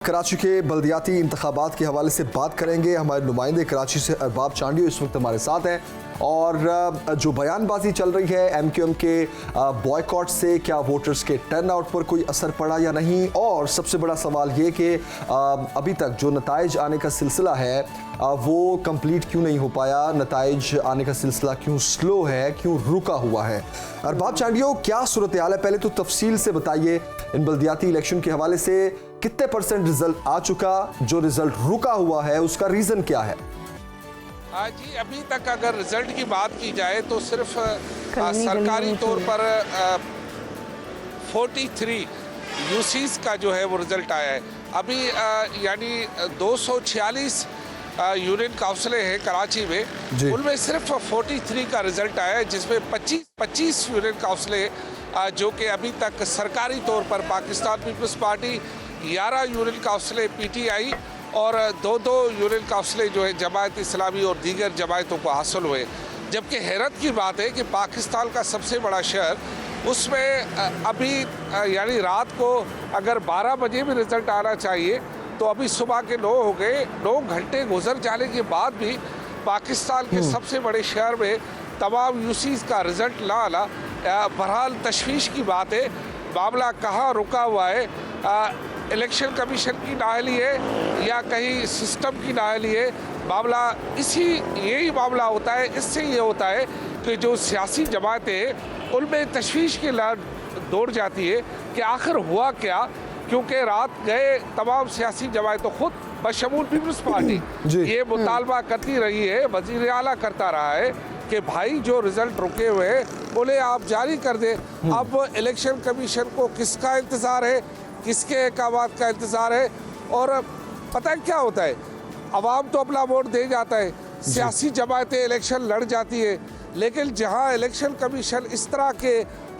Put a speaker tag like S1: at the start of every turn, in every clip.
S1: कराची के बल्दियाती इंतखाबात के हवाले से बात करेंगे। हमारे नुमाइंदे कराची से अरबाब चांडियो इस वक्त हमारे साथ हैं और जो बयानबाजी चल रही है एमक्यूएम के बॉयकॉट से क्या वोटर्स के टर्न आउट पर कोई असर पड़ा या नहीं, और सबसे बड़ा सवाल ये कि अभी तक जो नताइज आने का सिलसिला है वो कंप्लीट क्यों नहीं हो पाया, नताइज आने का सिलसिला क्यों स्लो है, क्यों रुका हुआ है। अरबाब चांडियो, क्या सूरत हाल है, पहले तो तफसील से बताइए इन बल्दियाती इलेक्शन के हवाले से कितने % रिजल्ट आ चुका, जो रिजल्ट रुका हुआ है उसका रीज़न क्या है?
S2: जी, अभी तक अगर रिजल्ट की बात की जाए तो सिर्फ सरकारी तौर पर 43 यूसीज का जो है वो रिजल्ट आया है। अभी यानी 246 यूनियन काउंसिलें हैं कराची में, उनमें सिर्फ 43 का रिजल्ट आया है, जिसमें 25 यूनियन काउंसिलें जो कि अभी तक सरकारी तौर पर पाकिस्तान पीपल्स पार्टी, 11 यूनियन काउंसिलें पीटीआई और 2 यूनियन काउंसिलें जो है जमात इस्लामी और दीगर जमातों को हासिल हुए। जबकि हैरत की बात है कि पाकिस्तान का सबसे बड़ा शहर, उसमें अभी यानी रात को अगर 12 बजे भी रिज़ल्ट आना चाहिए तो अभी सुबह के 9 हो गए। 9 घंटे गुजर जाने के बाद भी पाकिस्तान के सबसे बड़े शहर में तमाम यूसीज का रिज़ल्ट ना आना बहरहाल तशवीश की बात है। मामला कहाँ रुका हुआ है, इलेक्शन कमीशन की नाअहली है या कहीं सिस्टम की नाअहली है, मामला यही मामला होता है। इससे ये होता है कि जो सियासी जमातें उनमें तशवीश की लहर दौड़ जाती है कि आखिर हुआ क्या, क्योंकि रात गए तमाम सियासी जमातें खुद बशमूल पीपल्स पार्टी ये मुतालबा करती रही है, वज़ीर आला करता रहा है कि भाई जो रिज़ल्ट रुके हुए हैं उन्हें आप जारी कर दें। अब इलेक्शन कमीशन को किसका इंतज़ार है, किसके अहकामात का इंतज़ार है? और पता है क्या होता है, अवाम तो अपना वोट दे जाता है, सियासी जमातें इलेक्शन लड़ जाती है, लेकिन जहां इलेक्शन कमीशन इस तरह के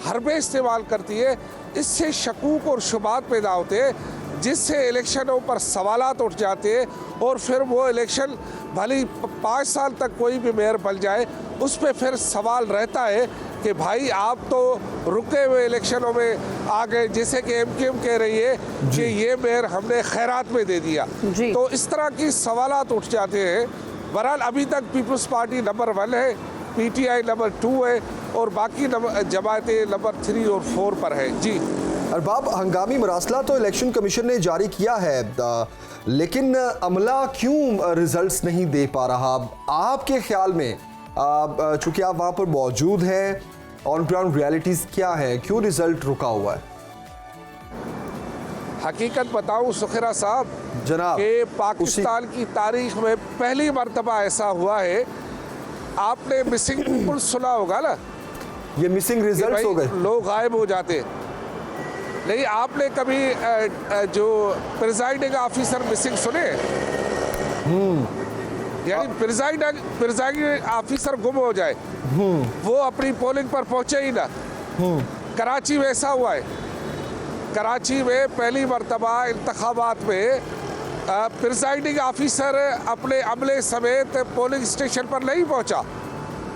S2: हरबे इस्तेमाल करती है, इससे शकूक और शुबात पैदा होते हैं, जिससे इलेक्शनों पर सवालात उठ जाते हैं और फिर वो इलेक्शन भले 5 साल तक कोई भी मेयर बन जाए, उस पर फिर सवाल रहता है कि भाई आप तो रुके हुए इलेक्शनों में आ गए, जैसे कि एमक्यूएम कह रही है कि ये मेयर हमने खैरात में दे दिया। तो इस तरह की सवालात उठ जाते हैं। बहरहाल अभी तक पीपल्स पार्टी नंबर 1 है, पीटीआई नंबर 2 है और बाकी जमातें नंबर 3 और 4 पर है। जी
S1: अरबाब, हंगामी मरासला तो इलेक्शन कमीशन ने जारी किया है, लेकिन अमला क्यों रिजल्ट्स नहीं दे पा रहा? आपके ख्याल में चूंकि आप वहाँ पर मौजूद हैं, ऑन ग्राउंड रियलिटीज़ क्या है, क्यों रिजल्ट रुका हुआ है?
S2: हकीकत बताऊं सुखेरा साहब
S1: जनाब,
S2: कि पाकिस्तान की तारीख में पहली मर्तबा ऐसा हुआ है, आपने मिसिंग पीपल सुना होगा ना,
S1: ये मिसिंग रिजल्ट्स हो गए,
S2: लोग गायब हो जाते। नहीं, आपने कभी जो प्रिजाइडिंग ऑफिसर मिसिंग सुने? यानी प्रिजाइडिंग ऑफिसर गुम हो जाए, वो अपनी पोलिंग पर पहुंचे ही ना। कराची में ऐसा हुआ है, कराची में पहली मर्तबा इंतखाबात में प्रिजाइडिंग ऑफिसर अपने अमले समेत पोलिंग स्टेशन पर नहीं पहुंचा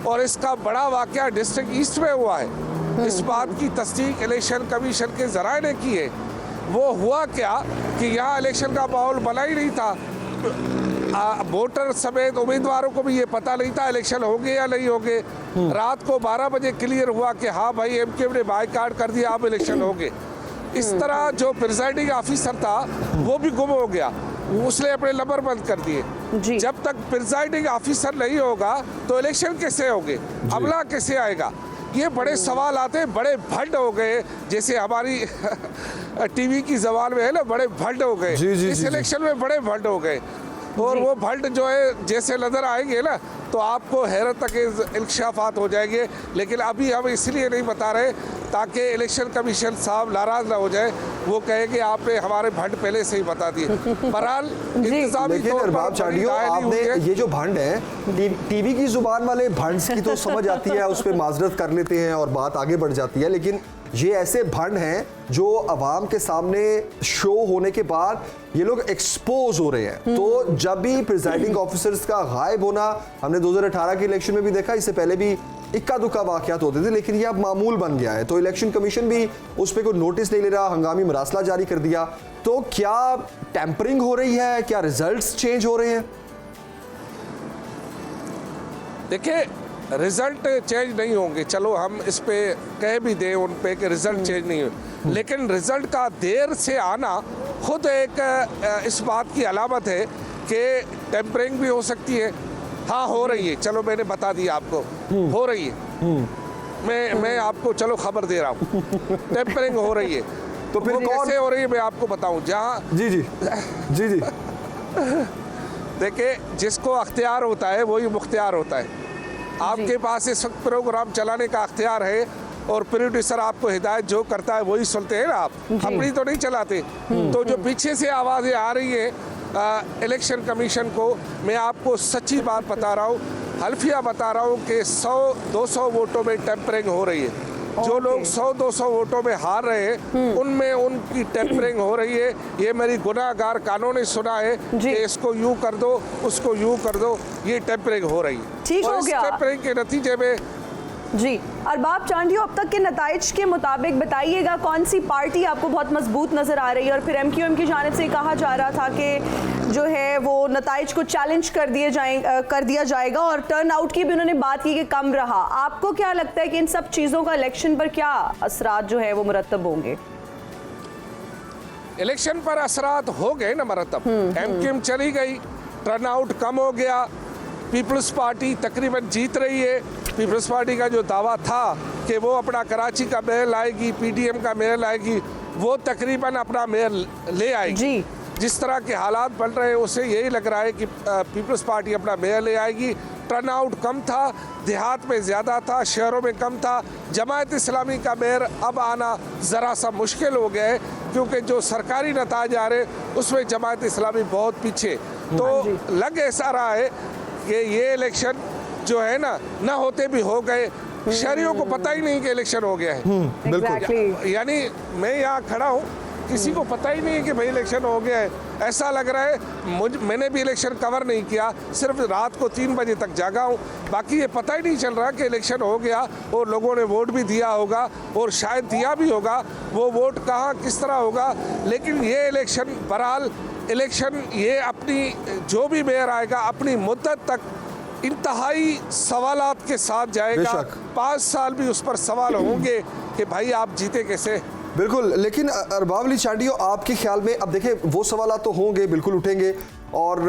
S2: और इसका बड़ा वाकया डिस्ट्रिक्ट ईस्ट में हुआ है। इस बात की तस्दीक इलेक्शन कमीशन के ज़राए ने की है। वो हुआ क्या कि यहाँ इलेक्शन का माहौल बना ही नहीं था, वोटर समेत उम्मीदवारों को भी ये पता नहीं था इलेक्शन होंगे या नहीं होंगे। रात को 12 बजे क्लियर हुआ कि हाँ भाई एमक्यूएम ने बायकॉट कर दिया, अब इलेक्शन होंगे। इस तरह जो प्रिजाइडिंग ऑफिसर था वो भी गुम हो गया, उसने अपने नंबर बंद कर दिए। जब तक प्रिजाइडिंग ऑफिसर नहीं होगा तो इलेक्शन कैसे होंगे, अमला कैसे आएगा? ये बड़े सवाल आते हैं, बड़े भंड हो गए, जैसे हमारी टीवी की जबान में है ना, बड़े भंड हो गए। इस इलेक्शन में बड़े भंड हो गए और वो भंड जो है जैसे नज़र आएंगे ना तो आपको हैरत तक इंकशाफात हो जाएंगे। लेकिन अभी हम इसलिए नहीं बता रहे ताकि इलेक्शन कमीशन साहब नाराज़ ना हो जाए, वो कहेंगे आपने हमारे भंड पहले से ही बता दिए। बहरहाल
S1: अरबाब चांडियो, आपने ये जो भंड है, टीवी की जुबान वाले भंड की तो समझ आती है, उस पर माजरत कर लेते हैं और बात आगे बढ़ जाती है, लेकिन ये ऐसे भंड हैं जो अवाम के सामने शो होने के बाद ये लोग एक्सपोज हो रहे हैं। तो जब भी प्रिजाइडिंग ऑफिसर्स का गायब होना हमने 2018 के इलेक्शन में भी देखा, इससे पहले भी इक्का दुक्का वाक़यात होते थे, लेकिन ये अब मामूल बन गया है। तो इलेक्शन कमीशन भी उस पर कोई नोटिस नहीं ले रहा, हंगामी मरासला जारी कर दिया। तो क्या टैंपरिंग हो रही है, क्या रिजल्ट्स चेंज हो रहे हैं?
S2: देखिए, रिजल्ट चेंज नहीं होंगे, चलो हम इस पे कह भी दें उन पे कि रिजल्ट चेंज नहीं हो, लेकिन रिजल्ट का देर से आना खुद एक इस बात की अलामत है कि टेम्परिंग भी हो सकती है। हाँ, हो रही है, चलो मैंने बता दिया आपको, हो रही है। मैं आपको चलो खबर दे रहा हूँ, टेम्परिंग हो रही है।
S1: तो फिर
S2: कैसे हो रही है मैं आपको बताऊँ। जहाँ
S1: जी जी जी जी
S2: देखिए, जिसको अख्तियार होता है वही मुख्तियार होता है। आपके पास इस वक्त प्रोग्राम चलाने का अख्तियार है और प्रोड्यूसर आपको हिदायत जो करता है वही सुनते हैं ना आप, अपनी तो नहीं चलाते। तो जो पीछे से आवाज़ें आ रही है इलेक्शन कमीशन को, मैं आपको सच्ची बात बता रहा हूँ, हल्फिया बता रहा हूँ कि 100-200 वोटों में टेम्परिंग हो रही है। जो लोग 100-200 वोटों में हार रहे हैं उनमें उनकी टेम्परिंग हो रही है। ये मेरी गुनाहगार कानों ने सुना है कि इसको यूं कर दो, उसको यूं कर दो, ये टेम्परिंग हो रही है।
S3: ठीक हो गया।
S2: टेम्परिंग के नतीजे में
S3: जी अरबाब चांडियो, अब तक के नताइज के मुताबिक बताइएगा कौन सी पार्टी आपको बहुत मजबूत नजर आ रही है? और फिर एमक्यूएम की जानिब से कहा जा रहा था कि जो है वो नताइज को चैलेंज कर दिया जाएगा और टर्न आउट की भी उन्होंने बात की कि कम रहा। आपको क्या लगता है कि इन सब चीज़ों का इलेक्शन पर क्या असरात जो है वो मुरतब होंगे?
S2: इलेक्शन पर असरात हो गए ना मरतब। एमक्यूएम चली गई, टर्न आउट कम हो गया, पीपल्स पार्टी तकरीबन जीत रही है। पीपल्स पार्टी का जो दावा था कि वो अपना कराची का मेयर लाएगी, पीडीएम का मेयर लाएगी, वो तकरीबन अपना मेयर ले आएगी। जिस तरह के हालात बन रहे हैं उससे यही लग रहा है कि पीपल्स पार्टी अपना मेयर ले आएगी। टर्न आउट कम था, देहात में ज़्यादा था, शहरों में कम था। जमात इस्लामी का मेयर अब आना ज़रा सा मुश्किल हो गया है क्योंकि जो सरकारी नताज आ रहे उसमें जमात इस्लामी बहुत पीछे। तो लग ऐसा रहा है कि ये इलेक्शन जो है ना होते भी हो गए, शहरियों को पता ही नहीं कि इलेक्शन हो गया है।
S3: बिल्कुल।
S2: यानी मैं यहाँ खड़ा हूँ, किसी को पता ही नहीं है कि भाई इलेक्शन हो गया है। ऐसा लग रहा है मैंने भी इलेक्शन कवर नहीं किया, सिर्फ रात को 3 बजे तक जागा हूँ, बाकी ये पता ही नहीं चल रहा कि इलेक्शन हो गया और लोगों ने वोट भी दिया होगा और शायद दिया भी होगा, वो वोट कहाँ किस तरह होगा। लेकिन ये इलेक्शन बहरहाल इलेक्शन ये अपनी जो भी मेयर आएगा अपनी मुद्दत तक इंतहाई सवालात के साथ जाएगा। 5 साल भी उस पर सवाल होंगे कि भाई आप जीते कैसे।
S1: बिल्कुल, लेकिन अरबाब अली चांडियो, आपके ख्याल में अब देखिए वो सवाल तो होंगे, बिल्कुल उठेंगे, और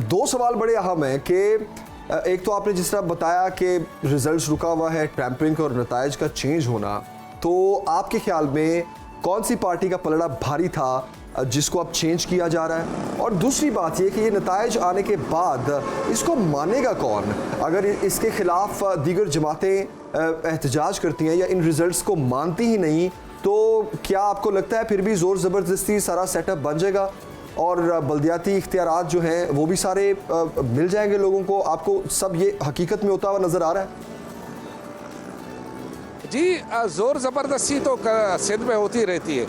S1: 2 सवाल बड़े अहम हैं कि एक तो आपने जिस तरह बताया कि रिजल्ट्स रुका हुआ है, टैंपरिंग और नताइज का चेंज होना, तो आपके ख्याल में कौन सी पार्टी का पलड़ा भारी था जिसको अब चेंज किया जा रहा है? और दूसरी बात ये कि ये नताइज आने के बाद इसको मानेगा कौन? अगर इसके खिलाफ दीगर जमातें एहतजाज करती हैं या इन रिजल्ट्स को मानती ही नहीं, तो क्या आपको लगता है फिर भी ज़ोर ज़बरदस्ती सारा सेटअप बन जाएगा और बल्दियाती इख्तियारात जो हैं वो भी सारे मिल जाएंगे लोगों को? आपको सब ये हकीकत में होता हुआ नज़र आ रहा है?
S2: जी, ज़ोर ज़बरदस्ती तो सिंध में होती रहती है,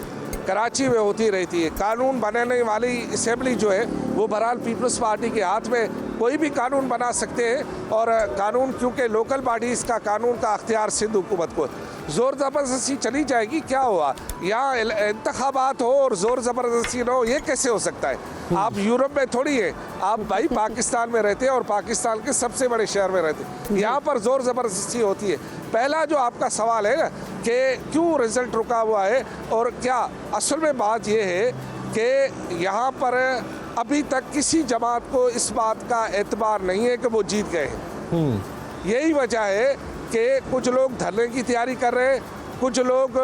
S2: कराची में होती रहती है। कानून बनाने वाली असेंबली जो है वो बहरहाल पीपल्स पार्टी के हाथ में, कोई भी कानून बना सकते हैं और कानून क्योंकि लोकल बॉडीज़ का कानून का अख्तियार सिंध हुकूमत को, ज़ोर ज़बरदस्ती चली जाएगी। क्या हुआ, यहाँ इंतखाबात हो और ज़ोर ज़बरदस्ती ना हो, ये कैसे हो सकता है? आप यूरोप में थोड़ी है, आप भाई पाकिस्तान में रहते हैं और पाकिस्तान के सबसे बड़े शहर में रहते हैं, यहाँ पर ज़ोर ज़बरदस्ती होती है। पहला जो आपका सवाल है ना कि क्यों रिज़ल्ट रुका हुआ है, और क्या असल में बात यह है कि यहाँ पर अभी तक किसी जमात को इस बात का एतबार नहीं है कि वो जीत गए हैं। यही वजह है कि कुछ लोग धरने की तैयारी कर रहे हैं, कुछ लोग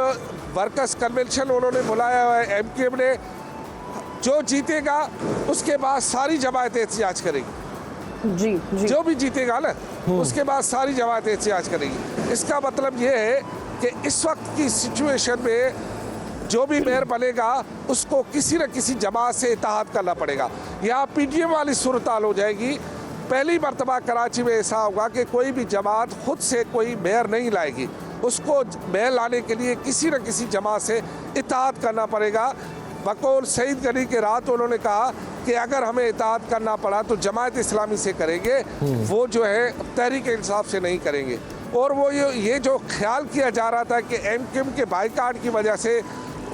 S2: वर्कर्स कन्वेंशन उन्होंने बुलाया हुआ है एमक्यूएम ने, जो जीतेगा उसके बाद सारी जमातें एहतजाज करेगी। जी। जो भी जीतेगा ना उसके बाद सारी जमातें एहतजाज करेगी। इसका मतलब ये है कि इस वक्त की सिचुएशन में जो भी मेयर बनेगा उसको किसी न किसी जमात से इत्तेहाद करना पड़ेगा। यहाँ पीडीएम वाली सूरत हाल हो जाएगी। पहली मरतबा कराची में ऐसा होगा कि कोई भी जमात खुद से कोई मेयर नहीं लाएगी, उसको मेयर लाने के लिए किसी न किसी जमात से इत्तेहाद करना पड़ेगा। बकौल सईद गनी के रात उन्होंने कहा कि अगर हमें इत्तेहाद करना पड़ा तो जमात इस्लामी से करेंगे, वो जो है तहरीक इंसाफ से नहीं करेंगे। और वो ये जो ख्याल किया जा रहा था कि एमक्यूएम के बाइकाट की वजह से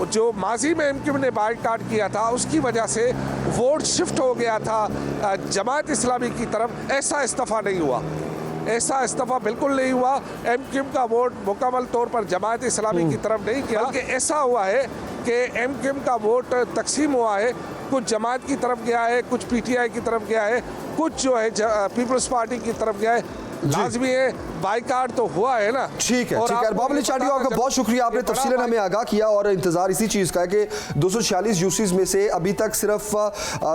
S2: जो माजी में एमक्यूएम ने बाइकाट किया था उसकी वजह से वोट शिफ्ट हो गया था जमात इस्लामी की तरफ, ऐसा इस्तीफ़ा नहीं हुआ। ऐसा इस्तीफ़ा बिल्कुल नहीं हुआ। एमक्यूएम का वोट मुकम्मल तौर पर जमात इस्लामी की तरफ नहीं किया, बल्कि ऐसा हुआ है कि एमक्यूएम का वोट तकसीम हुआ है, कुछ जमात की तरफ गया है, कुछ पीटीआई की तरफ गया है, कुछ जो है पीपल्स पार्टी की तरफ गया है। लाजमी है, बाइकाट तो हुआ है ना।
S1: ठीक है, ठीक है। अरबाब अली चांडियो, आपका बहुत शुक्रिया, आपने तफसीलन हमें आगाह किया और इंतजार इसी चीज़ का है कि 246 यूसीज में से अभी तक सिर्फ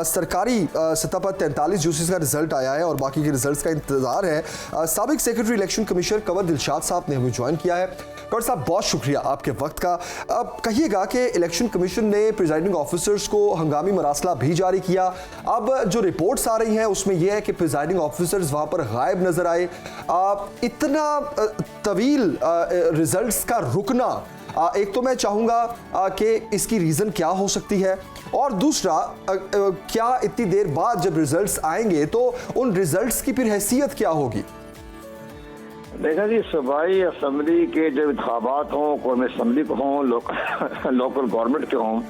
S1: सरकारी सतह पर 43 यूसीज का रिजल्ट आया है और बाकी के रिजल्ट्स का इंतजार है। साबिक secretary election commissioner Kanwar Dilshad साहब ने हमें ज्वाइन किया है। कंवर साहब, बहुत शुक्रिया आपके वक्त का। अब कहिएगा कि इलेक्शन कमीशन ने प्रिजाइडिंग ऑफिसर्स को हंगामी मरासला भी जारी किया। अब जो रिपोर्ट्स आ रही हैं उसमें यह है कि प्रिजाइडिंग ऑफिसर्स वहां पर गायब नजर आए। इतना तवील रिजल्ट्स का रुकना, एक तो मैं चाहूंगा कि इसकी रीजन क्या हो सकती है, और दूसरा क्या इतनी देर बाद जब रिजल्ट्स आएंगे तो उन रिजल्ट्स की फिर हैसियत क्या होगी?
S4: देखा जी, सूबाई असम्बली के जब इंतखाबात हों, कौमी असम्बली को हों, लोकल गवर्नमेंट के हों,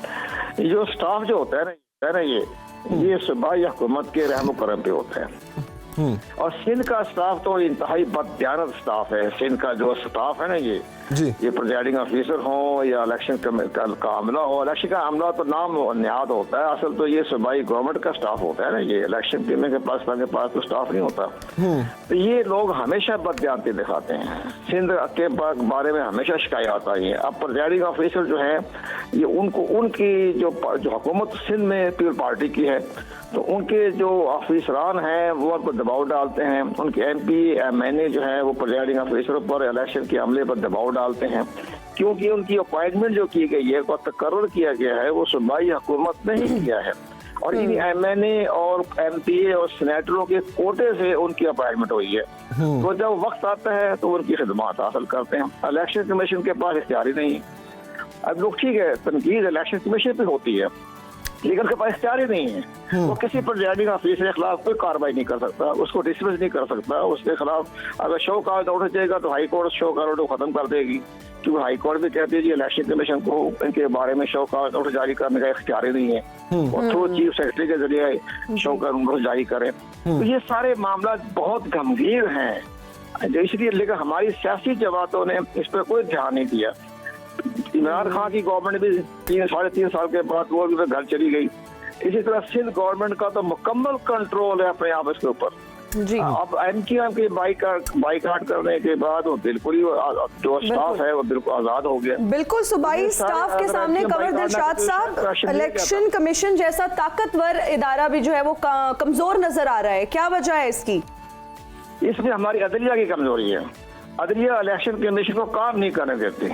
S4: जो स्टाफ जो होता है ना ये सूबाई हुकूमत के रहम करम पे होता है। और सिंध का स्टाफ तो इंतहाई बददियानत स्टाफ है। सिंध का जो स्टाफ है ना ये प्रिजाइडिंग ऑफिसर हो या इलेक्शन का अमला हो, इलेक्शन का अमला तो नाम निहाद होता है, असल तो ये सूबाई गवर्नमेंट का स्टाफ होता है ना। ये इलेक्शन के पास तो स्टाफ नहीं होता। तो ये लोग हमेशा बददियानती दिखाते हैं, सिंध के बारे में हमेशा शिकायत आई है। अब प्रिजाइडिंग ऑफिसर जो है ये उनकी जो हुकूमत सिंध में पीपल पार्टी की है, तो उनके जो ऑफिसरान हैं वो उनको दबाव डालते हैं। उनके एमपी एमएनए जो है वो प्रिजाइडिंग ऑफिसरों पर इलेक्शन के अमले पर दबाव डालते हैं, क्योंकि उनकी अपॉइंटमेंट जो की गई है, तकर्रुर किया गया है, वो सूबाई हुकूमत ने ही किया है। और इन एमएनए और एमपीए और सेनेटरों के कोटे से उनकी अपॉइंटमेंट हुई है। तो जब वक्त आता है तो उनकी खिदमत हासिल करते हैं। इलेक्शन कमीशन के पास इख्तियार ही नहीं है। अब लोग ठीक है, तनकीद इलेक्शन कमीशन पे होती है, लेकिन उसके पास इख्तियार ही नहीं है। वो किसी प्रिजाइडिंग ऑफिसर के खिलाफ कोई कार्रवाई नहीं कर सकता, उसको डिसमिस नहीं कर सकता। उसके खिलाफ अगर शो कॉज ऑर्डर जाएगा तो high court show cause order खत्म कर देगी, क्योंकि हाई कोर्ट भी कहती है जी इलेक्शन कमीशन को इनके बारे में शो कॉज ऑर्डर जारी करने का इख्तियार ही नहीं है, और थ्रू चीफ सेक्रेटरी के जरिए शो कॉज ऑर्डर जारी करें। तो ये सारे मामला बहुत गंभीर हैं, इसलिए लेकिन हमारी सियासी जमातों ने इस पर कोई ध्यान नहीं दिया। इमरान खान की गवर्नमेंट भी 3.5 साल के बाद वो भी घर चली गई। इसी तरह सिंध गवर्नमेंट का तो मुकम्मल कंट्रोल है अपने आप इसके ऊपर जी। अब एमक्यूएम के बाइकाट करने के बाद वो बिल्कुल ही जो स्टाफ है वो बिल्कुल आजाद हो गया।
S3: बिल्कुल, सूबाई स्टाफ के सामने कंवर दिलशाद साहब, इलेक्शन कमीशन जैसा ताकतवर इदारा भी जो है वो कमजोर नजर आ रहा है, क्या वजह है इसकी?
S4: इसमें हमारी अदलिया की कमजोरी है। अदलिया इलेक्शन कमीशन को काम नहीं करने देते।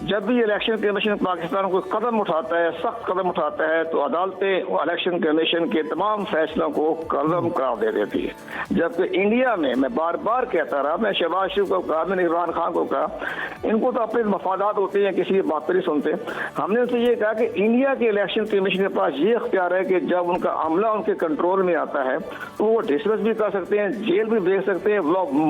S4: जब भी इलेक्शन कमीशन पाकिस्तान को कदम उठाता है, सख्त कदम उठाता है, तो अदालतें इलेक्शन कमीशन के तमाम फैसलों को कदम करार दे देती है। जबकि इंडिया में, मैं बार बार कहता रहा, मैं शहबाज शरीफ को कहा, मैंने इमरान खान को कहा, इनको तो अपने मफादात होते हैं, किसी की बात नहीं सुनते। हमने उनसे ये कहा कि इंडिया के इलेक्शन कमीशन के पास ये अख्तियार है कि जब उनका अमला उनके कंट्रोल में आता है तो वो डिसमिस भी कर सकते हैं, जेल भी भेज सकते हैं,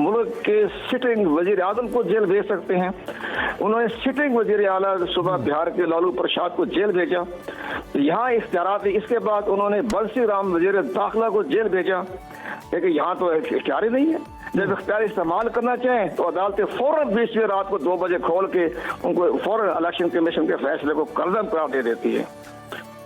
S4: मुल्क के सिटिंग वजीर आजम को जेल भेज सकते हैं। उन्होंने सिटिंग वजीर आला सुबह बिहार के लालू प्रसाद को जेल भेजा, यहाँ इख्तियार। इसके बाद उन्होंने बंसी राम वजीर दाखिला को जेल भेजा, लेकिन यहाँ तो इख्तियार ही नहीं है। जब इख्तियार इस्तेमाल करना चाहें तो अदालतें फौरन 20वीं रात को 2 बजे खोल के उनको फौरन इलेक्शन कमीशन के फैसले को कलम करार दे देती है।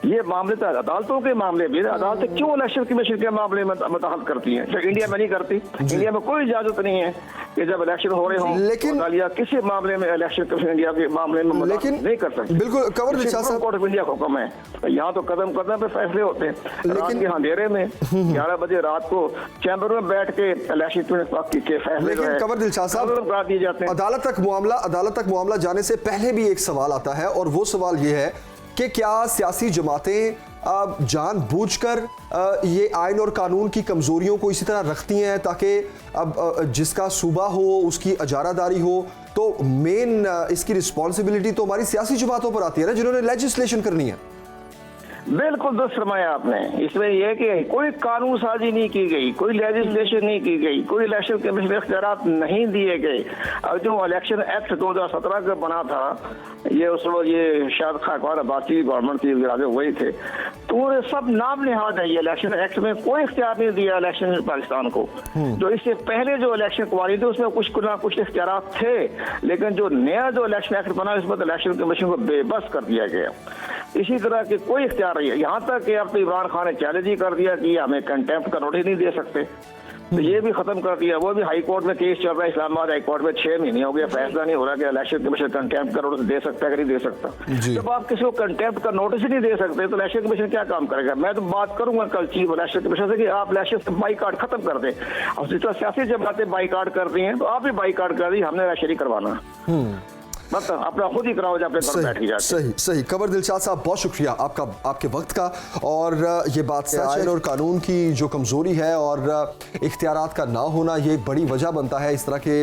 S4: ये मामले तो अदालतों के मामले भी, अदालतें क्यों इलेक्शन कमीशन के मामले में मुताहल करती हैं, जो इंडिया में नहीं करती। इंडिया में कोई इजाजत नहीं है कि जब इलेक्शन हो रहे हों, लेकिन किसी मामले में इलेक्शन कमीशन इंडिया के मामले में नहीं कर सकते। बिल्कुल, कंवर दिलशाद साहब, कोर्ट ऑफ इंडिया का हुक्म है, यहाँ तो कदम कदम पे फैसले होते हैं। लेकिन यहाँ अंधेरे में 11 बजे रात को चैम्बर में बैठ के इलेक्शन के फैसले,
S1: लेकिन कंवर दिलशाद साहब,
S4: दिए जाते हैं।
S1: अदालत तक मामला जाने से पहले भी एक सवाल आता है, और वो सवाल ये है कि क्या सियासी जमातें जानबूझकर ये आइन और कानून की कमजोरियों को इसी तरह रखती हैं ताकि अब जिसका सूबा हो उसकी अजारादारी हो, तो मेन इसकी रिस्पॉन्सिबिलिटी तो हमारी सियासी जमातों पर आती है ना, जिन्होंने लेजिस्लेशन करनी है।
S4: बिल्कुल दुरुस्त फरमाया आपने। इसमें यह है कि कोई कानून साजी नहीं की गई, कोई लेजिस्लेशन नहीं की गई, कोई इलेक्शन कमीशन में इख्तियारात नहीं दिए गए। और जो इलेक्शन एक्ट 2017 का बना था, ये उस वक्त ये शायद खाकवार अब्बासी गवर्नमेंट की वही थे, तो वो सब नाम निहाद है। ये इलेक्शन एक्ट में कोई इख्तियार नहीं दिया इलेक्शन पाकिस्तान को। जो इससे पहले जो इलेक्शन कुमारी थी उसमें कुछ ना कुछ इख्तियारात थे, लेकिन जो नया जो इलेक्शन एक्ट बना इसमें इलेक्शन कमीशन को बेबस कर दिया गया। इसी तरह के कोई इख्तियार नहीं है। यहाँ तक कि अब तो इमरान खान ने चैलेंज ही कर दिया कि हमें कंटेम्प्ट का नोटिस नहीं दे सकते, तो ये भी खत्म कर दिया। वो भी हाई कोर्ट में केस चल रहा है, इस्लामाबाद हाई कोर्ट में 6 महीने हो गया, फैसला नहीं हो रहा कि इलेक्शन कमीशन कंटेम्प्ट का नोटिस दे सकता है कि नहीं दे सकता। जब आप किसी को कंटेम्प्ट का नोटिस ही नहीं दे सकते तो इलेक्शन कमीशन क्या काम करेगा? मैं तो बात करूंगा कल चीफ इलेक्शन कमीशन से कि आप इलेक्शन से बाइकाट खत्म कर दें। और जिस तरह सियासी जमातें बाइकाट कर रही हैं तो आप भी बाइकाट कर दी, हमने इलेक्शन नहीं करवाना, मतलब अपना खुद ही कराओ, जब अपने घर बैठ के जाके।
S1: सही सही। कमर दिलशाद साहब, बहुत शुक्रिया आपके वक्त का। और ये बात आइन और कानून की जो कमज़ोरी है और इख्तियारात का ना होना, ये एक बड़ी वजह बनता है इस तरह के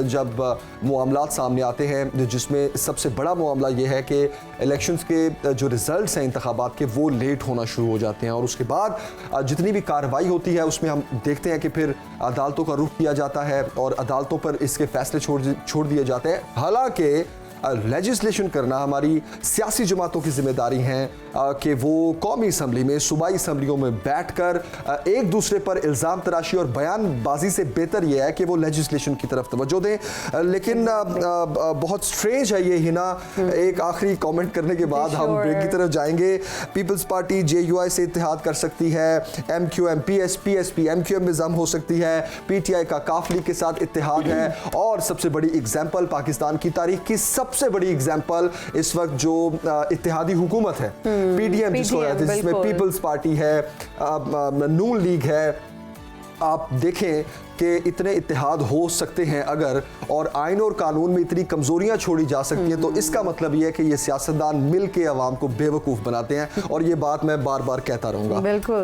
S1: जब मामलात सामने आते हैं, जिसमें सबसे बड़ा मामला ये है कि इलेक्शंस के जो रिजल्ट्स हैं इंतखाबात के, वो लेट होना शुरू हो जाते हैं। और उसके बाद जितनी भी कार्रवाई होती है उसमें हम देखते हैं कि फिर अदालतों का रुख किया जाता है और अदालतों पर इसके फैसले छोड़ दिए जाते हैं। हालांकि लेजिस्लेशन करना हमारी सियासी जमातों की जिम्मेदारी है कि वो कौमी असम्बली में, सूबाई असम्बलियों में बैठकर एक दूसरे पर इल्ज़ाम तराशी और बयानबाजी से बेहतर यह है कि वो लेजिस्लेशन की तरफ तवज्जो दें। लेकिन बहुत स्ट्रेंज है ये हिना। एक आखिरी कमेंट करने के बाद हम ब्रेक की तरफ जाएंगे। पीपल्स पार्टी JUI से इत्तेहाद कर सकती है, MQM PSP MQM में जम हो सकती है, PTI का काफ लीग के साथ इत्तेहाद है, और सबसे बड़ी एग्जाम्पल पाकिस्तान की तारीख की सबसे बड़ी एग्जाम्पल इस वक्त जो इत्तेहादी हुकूमत है, PDM जिसको कहते हैं, जिसमें पीपल्स पार्टी है, नून लीग है। आप देखें कि इतने इत्तेहाद हो सकते हैं अगर, और आइन और कानून में इतनी कमजोरियां छोड़ी जा सकती हैं, तो इसका मतलब ये है कि ये सियासतदान मिल के अवाम को बेवकूफ़ बनाते हैं। और ये बात मैं बार बार कहता रहूँगा।
S3: बिल्कुल।